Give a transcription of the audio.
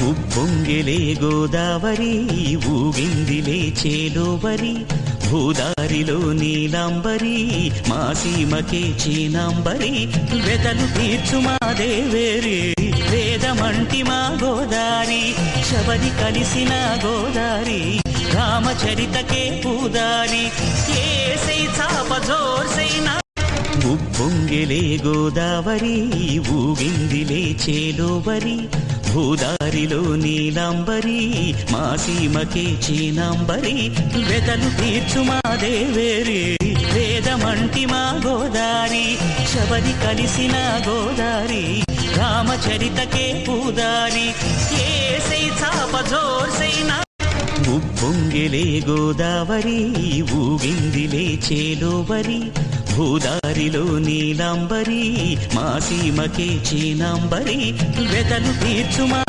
ఉప్పొంగెలే గోదావరి ఊగిందిలే చేలోవరి భూదారిలో నీలాంబరి మా సీమకే చీనాంబరి వెతలు తీర్చు మా దేవేరి వేదమంటి మా గోదారి శబరి కలిసిన గోదారి రామచరితకే పూదారి ఏసై చాప జోర్సైనా ఉప్పొంగెలే గోదావరి ఊగిందిలే చేలోవరి భూదారిలో నీలాంబరి మా సీమకే చీనాంబరి వెతలు తీర్చు మా దేవేరి వేదమంటి మా గోదారి శబరి కలిసిన గోదారి రామచరితకే పూదారి ఏసై చాప జోర్సైనా ఉప్పొంగెలే గోదావరి ఊగిందిలే చేలోవరి భూదారిలో నీలాంబరి మా సీమకే చీనాంబరి వెతలు తీర్చు మా